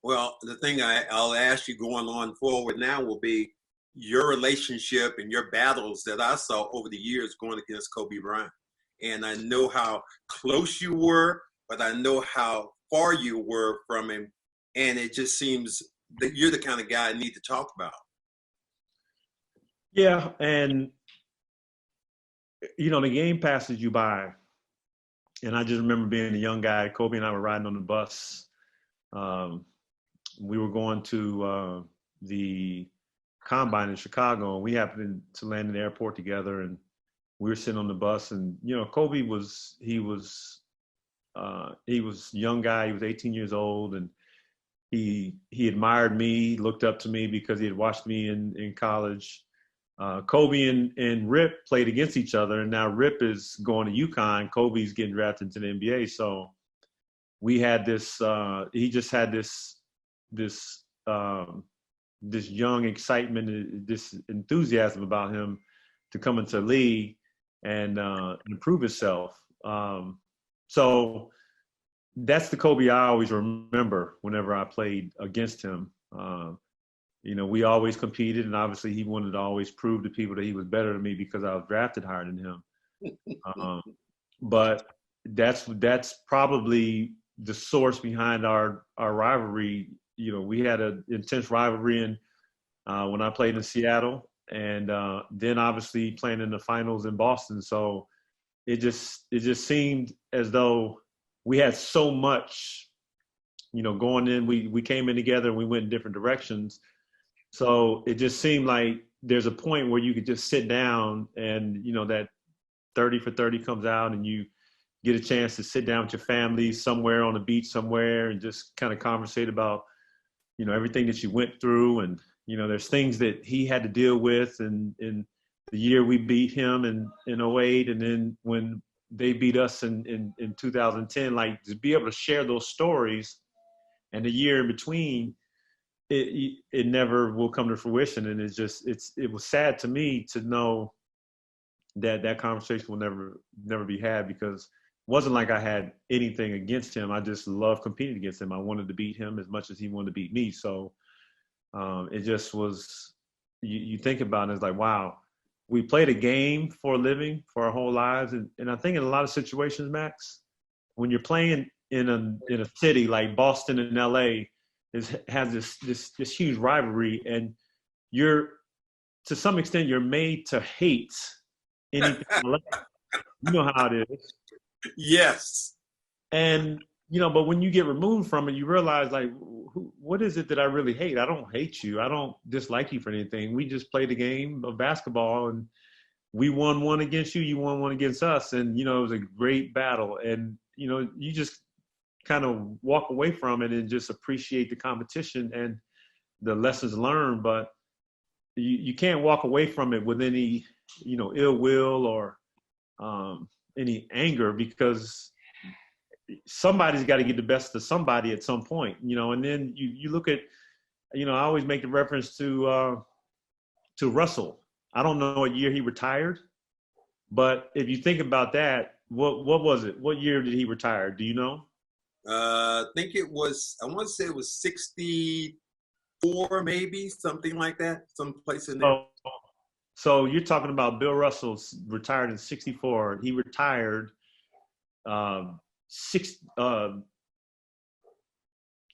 Well, the thing I'll ask you going on forward now will be your relationship and your battles that I saw over the years going against Kobe Bryant. And I know how close you were, but I know how far you were from him. And it just seems that you're the kind of guy I need to talk about. Yeah, and the game passes you by. And I just remember being a young guy. Kobe and I were riding on the bus. We were going to the Combine in Chicago, and we happened to land in the airport together. And we were sitting on the bus, and Kobe was he was a young guy. He was 18 years old, and he admired me, looked up to me because he had watched me in college. Kobe and Rip played against each other, and now Rip is going to UConn. Kobe's getting drafted into the NBA. So we had this. He just had this young excitement, this enthusiasm about him to come into the league and improve himself. So that's the Kobe I always remember whenever I played against him. We always competed, and obviously he wanted to always prove to people that he was better than me because I was drafted higher than him. But that's probably the source behind our rivalry. We had an intense rivalry when I played in Seattle, and then obviously playing in the finals in Boston. So it just seemed as though we had so much, going in. We came in together and we went in different directions. So it just seemed like there's a point where you could just sit down and, that 30 for 30 comes out and you get a chance to sit down with your family somewhere on the beach somewhere and just kind of conversate about, everything that you went through. And, there's things that he had to deal with. And in the year we beat him in 2008, and then when they beat us in 2010, like to be able to share those stories and the year in between, it never will come to fruition. And it was sad to me to know that conversation will never be had, because it wasn't like I had anything against him. I just loved competing against him. I wanted to beat him as much as he wanted to beat me. So it just was, you think about it, it's like, wow, we played a game for a living for our whole lives. And I think in a lot of situations, Max, when you're playing in a city like Boston and LA, has this huge rivalry, and to some extent you're made to hate anything. You know how it is. Yes. And but when you get removed from it, you realize, like, what is it that I really hate? I don't hate you. I don't dislike you for anything. We just played a game of basketball, and we won one against you. You won one against us, and it was a great battle. And you just kind of walk away from it and just appreciate the competition and the lessons learned. But you can't walk away from it with any, ill will or any anger, because somebody's got to get the best of somebody at some point, and then you look at, I always make the reference to Russell. I don't know what year he retired, but if you think about that, what was it? What year did he retire? Do you know? I think I want to say it was 64, maybe, something like that, someplace in there. So you're talking about Bill Russell's retired in 64. He retired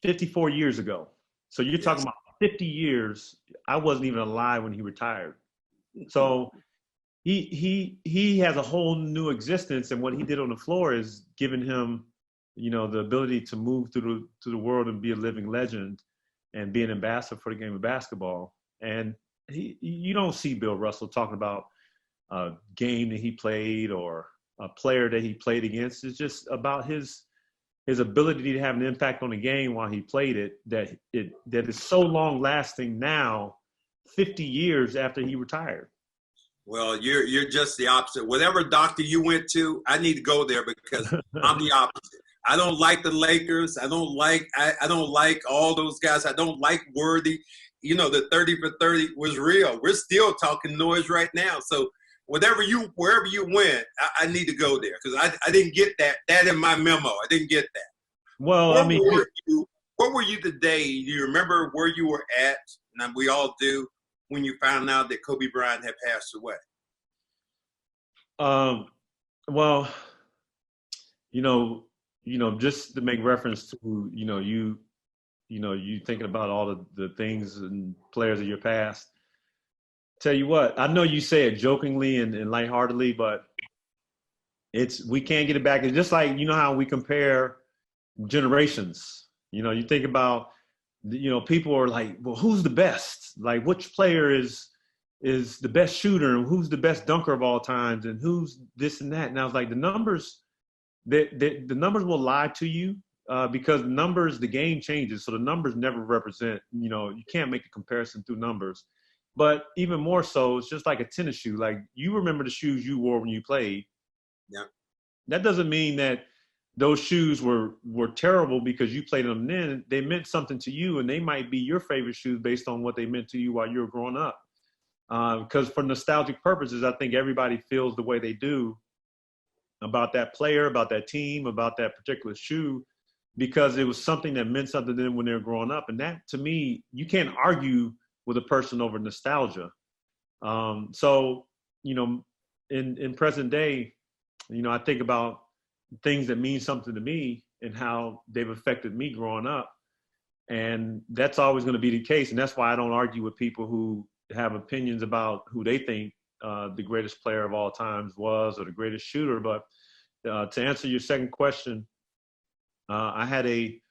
54 years ago. So you're talking about 50 years. I wasn't even alive when he retired. So he has a whole new existence, and what he did on the floor is giving him, the ability to move through the world and be a living legend and be an ambassador for the game of basketball. And you don't see Bill Russell talking about a game that he played or a player that he played against. It's just about his ability to have an impact on the game while he played it, that is so long lasting now, 50 years after he retired. Well, you're just the opposite. Whatever doctor you went to, I need to go there, because I'm the opposite. I don't like the Lakers. I don't like all those guys. I don't like Worthy. The 30 for 30 was real. We're still talking noise right now. So wherever you went, I need to go there, because I didn't get that in my memo. I didn't get that. Well, What were you today? Do you remember where you were at? And we all do, when you found out that Kobe Bryant had passed away. Well, just to make reference to, you thinking about all the things and players of your past. Tell you what, I know you say it jokingly and lightheartedly, but we can't get it back. It's just like, how we compare generations. You think about, people are like, well, who's the best? Like, which player is the best shooter, and who's the best dunker of all times, and who's this and that. And I was like, the numbers will lie to you, because the game changes. So the numbers never represent, you can't make a comparison through numbers. But even more so, it's just like a tennis shoe. Like, you remember the shoes you wore when you played. Yeah. That doesn't mean that those shoes were terrible because you played them then. They meant something to you, and they might be your favorite shoes based on what they meant to you while you were growing up. Because for nostalgic purposes, I think everybody feels the way they do about that player, about that team, about that particular shoe, because it was something that meant something to them when they were growing up. And that, to me, you can't argue with a person over nostalgia. So, in present day, I think about things that mean something to me and how they've affected me growing up. And that's always going to be the case. And that's why I don't argue with people who have opinions about who they think the greatest player of all times was, or the greatest shooter. But to answer your second question, I had a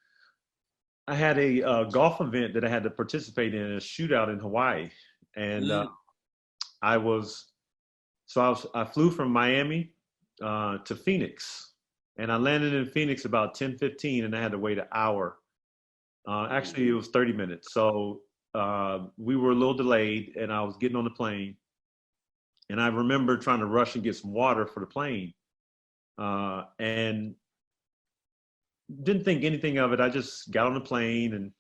golf event that I had to participate in, a shootout in Hawaii. And I flew from Miami to Phoenix, and I landed in Phoenix about 10:15, and I had to wait an hour. Actually, it was 30 minutes. So we were a little delayed, and I was getting on the plane, and I remember trying to rush and get some water for the plane, and didn't think anything of it. I just got on the plane, and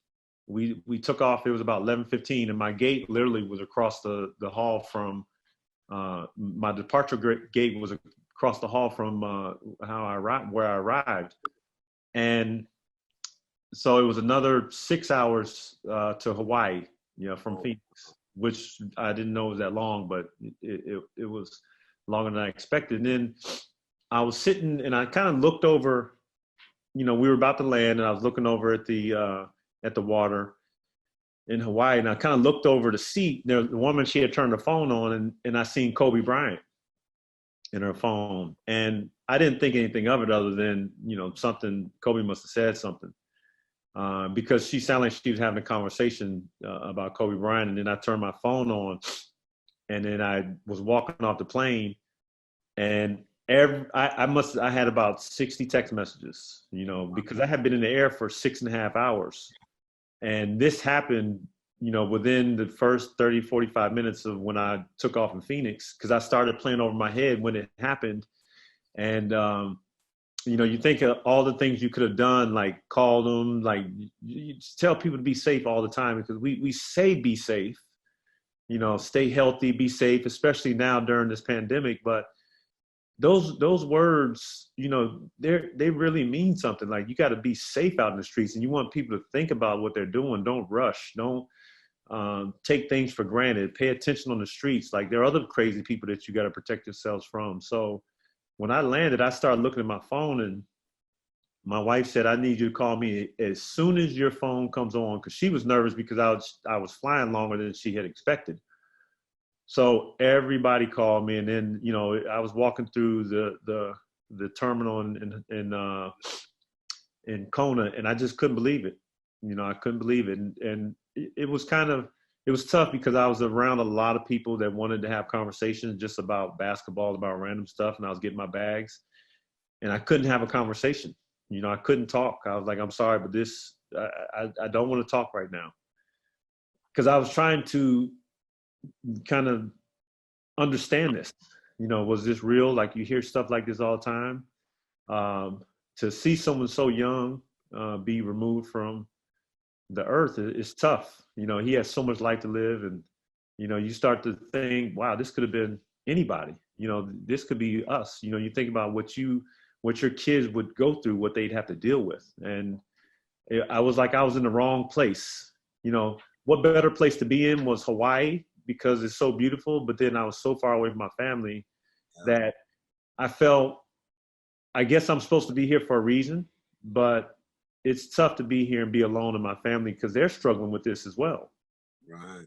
we took off. It was about 11:15, and my gate literally was across the hall from my departure gate was across the hall from where I arrived. And so it was another 6 hours to Hawaii, from Phoenix, which I didn't know was that long, but it was longer than I expected. And then I was sitting, and I kind of looked over, we were about to land, and I was looking over at the water in Hawaii, and I kind of looked over the seat. The woman, she had turned her phone on, and I seen Kobe Bryant in her phone. And I didn't think anything of it other than, something, Kobe must have said something. Because she sounded like she was having a conversation about Kobe Bryant. And then I turned my phone on, and then I was walking off the plane, and I had about 60 text messages, because I had been in the air for 6.5 hours. And this happened, within the first 30, 45 minutes of when I took off in Phoenix, because I started playing over my head when it happened. And, you think of all the things you could have done, like call them, like you tell people to be safe all the time, because we say be safe, stay healthy, be safe, especially now during this pandemic. But those words, they really mean something. Like, you got to be safe out in the streets, and you want people to think about what they're doing. Don't rush. Don't take things for granted. Pay attention on the streets. Like, there are other crazy people that you got to protect yourselves from. So when I landed, I started looking at my phone, and my wife said, I need you to call me as soon as your phone comes on, because she was nervous because I was flying longer than she had expected. So everybody called me, and then, I was walking through the terminal in Kona, and I just couldn't believe it. I couldn't believe it. And it was tough, because I was around a lot of people that wanted to have conversations just about basketball, about random stuff, and I was getting my bags, and I couldn't have a conversation. I couldn't talk. I was like, I'm sorry, but I don't want to talk right now. Because I was trying to kind of understand this, was this real? Like, you hear stuff like this all the time. To see someone so young be removed from the earth is tough. He has so much life to live, and you start to think, wow, this could have been anybody. This could be us. You think about what your kids would go through, what they'd have to deal with. And I was like I was in the wrong place. You know, what better place to be in was Hawaii because it's so beautiful, but then I was so far away from my family that I felt, I guess I'm supposed to be here for a reason, but it's tough to be here and be alone in my family because they're struggling with this as well. Right.